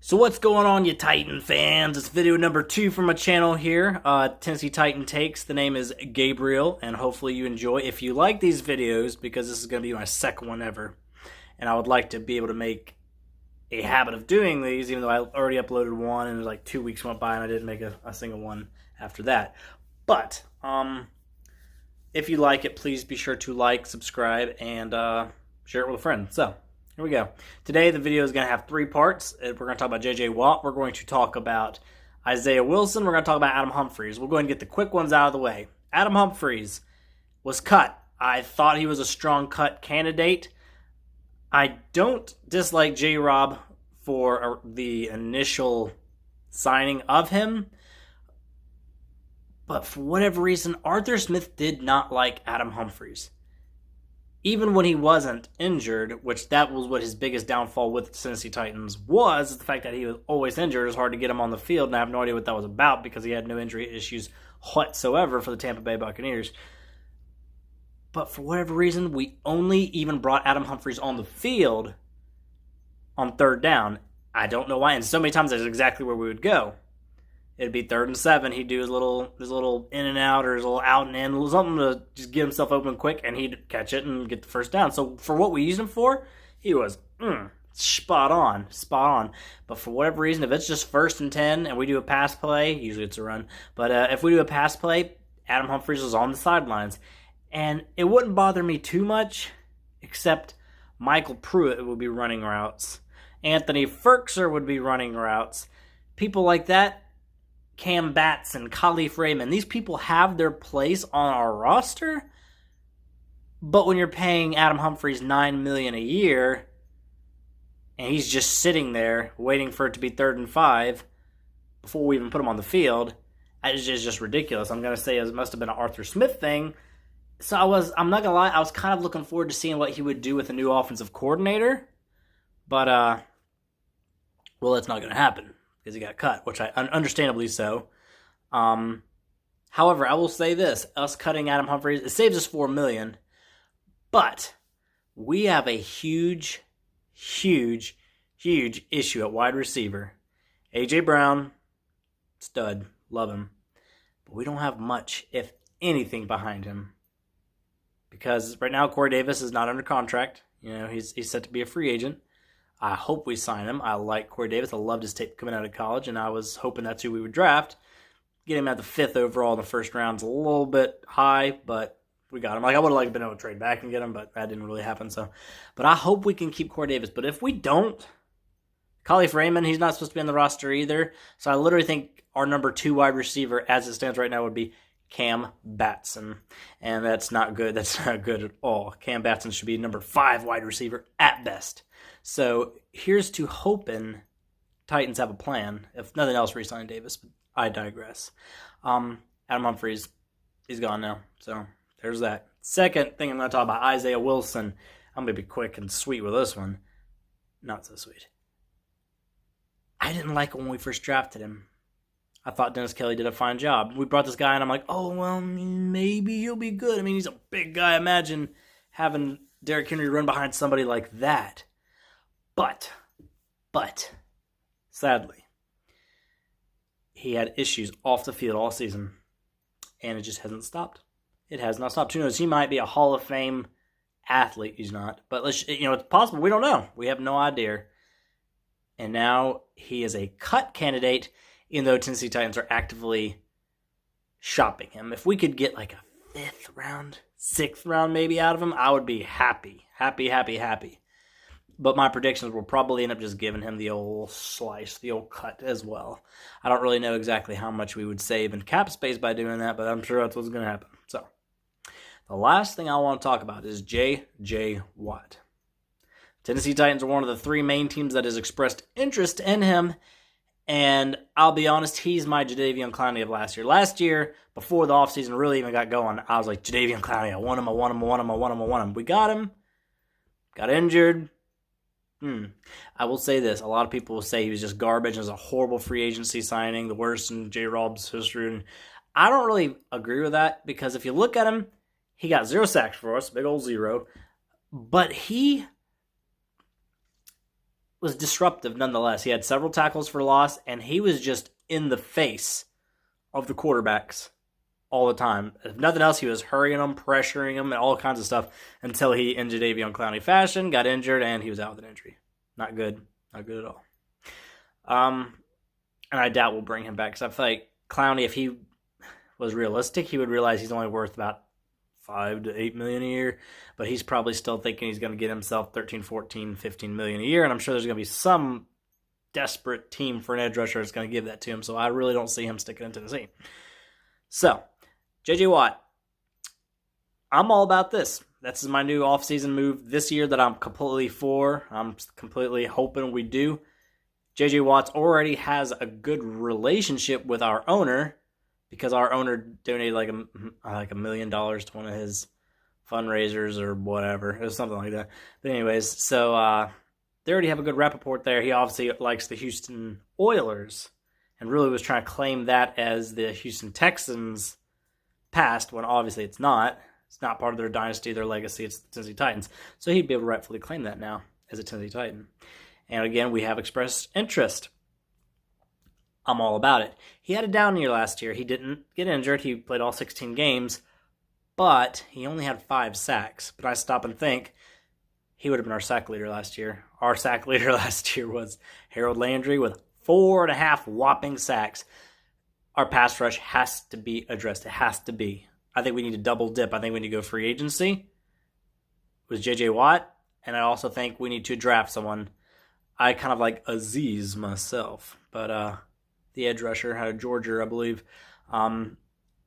So what's going on, you Titan fans? It's video number 2 from my channel here, Tennessee Titan Takes. The name is Gabriel, and hopefully you enjoy. If you like these videos, because this is going to be my second one ever, and I would like to be able to make a habit of doing these, even though I already uploaded one, and like 2 weeks went by and I didn't make a single one after that. But, if you like it, please be sure to like, subscribe, and share it with a friend. So, here we go. Today, the video is going to have 3 parts. We're going to talk about J.J. Watt. We're going to talk about Isaiah Wilson. We're going to talk about Adam Humphries. We'll go ahead and get the quick ones out of the way. Adam Humphries was cut. I thought he was a strong cut candidate. I don't dislike J-Rob for the initial signing of him. But for whatever reason, Arthur Smith did not like Adam Humphries. Even when he wasn't injured, which that was what his biggest downfall with the Tennessee Titans was the fact that he was always injured. It was hard to get him on the field, and I have no idea what that was about because he had no injury issues whatsoever for the Tampa Bay Buccaneers. But for whatever reason, we only even brought Adam Humphries on the field on 3rd down. I don't know why, and so many times that's exactly where we would go. It'd be 3rd and 7. He'd do his little in and out or his little out and in, something to just get himself open quick, and he'd catch it and get the first down. So for what we used him for, he was spot on. But for whatever reason, if it's just 1st and 10 and we do a pass play, usually it's a run, but if we do a pass play, Adam Humphries was on the sidelines. And it wouldn't bother me too much, except Michael Pruitt would be running routes. Anthony Firkser would be running routes. People like that, Cam Batson, Khalif Raymond, these people have their place on our roster, but when you're paying Adam Humphries $9 million a year, and he's just sitting there waiting for it to be 3rd and 5 before we even put him on the field, it's just ridiculous. I'm going to say it must have been an Arthur Smith thing. So I'm not going to lie, I was kind of looking forward to seeing what he would do with a new offensive coordinator, but, well, it's not going to happen because he got cut, which I understandably so. However, I will say this: us cutting Adam Humphries, it saves us $4 million, but we have a huge issue at wide receiver. AJ Brown, stud, love him, but we don't have much, if anything, behind him because right now Corey Davis is not under contract. You know, he's set to be a free agent. I hope we sign him. I like Corey Davis. I loved his tape coming out of college, and I was hoping that's who we would draft. Get him at the 5th overall in the first round is a little bit high, but we got him. Like, I would have liked been able to trade back and get him, but that didn't really happen. But I hope we can keep Corey Davis. But if we don't, Khalif Raymond, he's not supposed to be on the roster either. So I literally think our number 2 wide receiver, as it stands right now, would be Cam Batson, and that's not good. That's not good at all. Cam Batson should be number 5 wide receiver at best. So here's to hoping Titans have a plan. If nothing else, re-sign Davis. But I digress. Adam Humphries, he's gone now. So there's that. Second thing I'm going to talk about, Isaiah Wilson. I'm going to be quick and sweet with this one. Not so sweet. I didn't like him when we first drafted him. I thought Dennis Kelly did a fine job. We brought this guy, and I'm like, oh, well, maybe he'll be good. I mean, he's a big guy. Imagine having Derrick Henry run behind somebody like that. But, sadly, he had issues off the field all season, and it just hasn't stopped. It has not stopped. Who knows? He might be a Hall of Fame athlete. He's not. But, it's possible. We don't know. We have no idea. And now he is a cut candidate, even though Tennessee Titans are actively shopping him. If we could get like a 5th round, 6th round maybe out of him, I would be happy. But my predictions will probably end up just giving him the old slice, the old cut as well. I don't really know exactly how much we would save in cap space by doing that, but I'm sure that's what's going to happen. So, the last thing I want to talk about is J.J. Watt. Tennessee Titans are one of the 3 main teams that has expressed interest in him, and I'll be honest, he's my Jadeveon Clowney of last year. Last year, before the offseason really even got going, I was like, Jadeveon Clowney, I want him. We got him. Got injured. I will say this. A lot of people will say he was just garbage. It was a horrible free agency signing, the worst in J-Rob's history. And I don't really agree with that because if you look at him, he got 0 sacks for us, big old 0. But he was disruptive nonetheless. He had several tackles for loss, and he was just in the face of the quarterbacks all the time. If nothing else, he was hurrying them, pressuring them, and all kinds of stuff until he injured Davion Clowney fashion, got injured, and he was out with an injury. Not good. Not good at all. And I doubt we'll bring him back because I feel like Clowney, if he was realistic, he would realize he's only worth about $5 to $8 million a year, but he's probably still thinking he's going to get himself 13, 14, 15 million a year, and I'm sure there's going to be some desperate team for an edge rusher that's going to give that to him, so I really don't see him sticking in Tennessee. So, J.J. Watt, I'm all about this. This is my new offseason move this year that I'm completely for. I'm completely hoping we do. J.J. Watt already has a good relationship with our owner, because our owner donated like $1 million to one of his fundraisers or whatever. It was something like that. But anyways, so they already have a good rapport there. He obviously likes the Houston Oilers and really was trying to claim that as the Houston Texans past, when obviously it's not. It's not part of their dynasty, their legacy. It's the Tennessee Titans. So he'd be able to rightfully claim that now as a Tennessee Titan. And again, we have expressed interest. I'm all about it. He had a down year last year. He didn't get injured. He played all 16 games, but he only had 5 sacks. But I stop and think, he would have been our sack leader last year. Our sack leader last year was Harold Landry with 4.5 whopping sacks. Our pass rush has to be addressed. It has to be. I think we need to double dip. I think we need to go free agency with J.J. Watt, and I also think we need to draft someone. I kind of like Aziz myself, but the edge rusher out of Georgia, I believe. But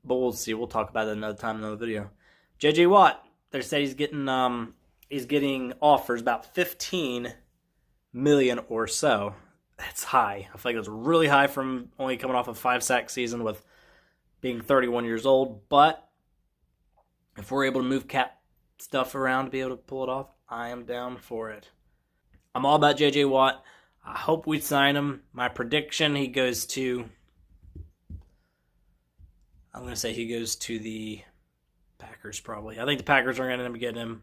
we'll see. We'll talk about it another time, another video. J.J. Watt, they say he's getting offers about $15 million or so. That's high. I feel like it's really high from only coming off a 5-sack season with being 31 years old. But if we're able to move cap stuff around to be able to pull it off, I am down for it. I'm all about J.J. Watt. I hope we sign him. My prediction, he goes to the Packers probably. I think the Packers are going to end up getting him.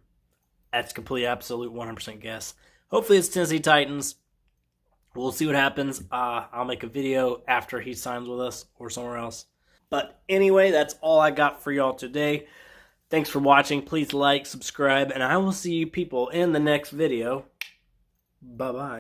That's complete, absolute 100% guess. Hopefully it's Tennessee Titans. We'll see what happens. I'll make a video after he signs with us or somewhere else. But anyway, that's all I got for y'all today. Thanks for watching. Please like, subscribe, and I will see you people in the next video. Bye-bye.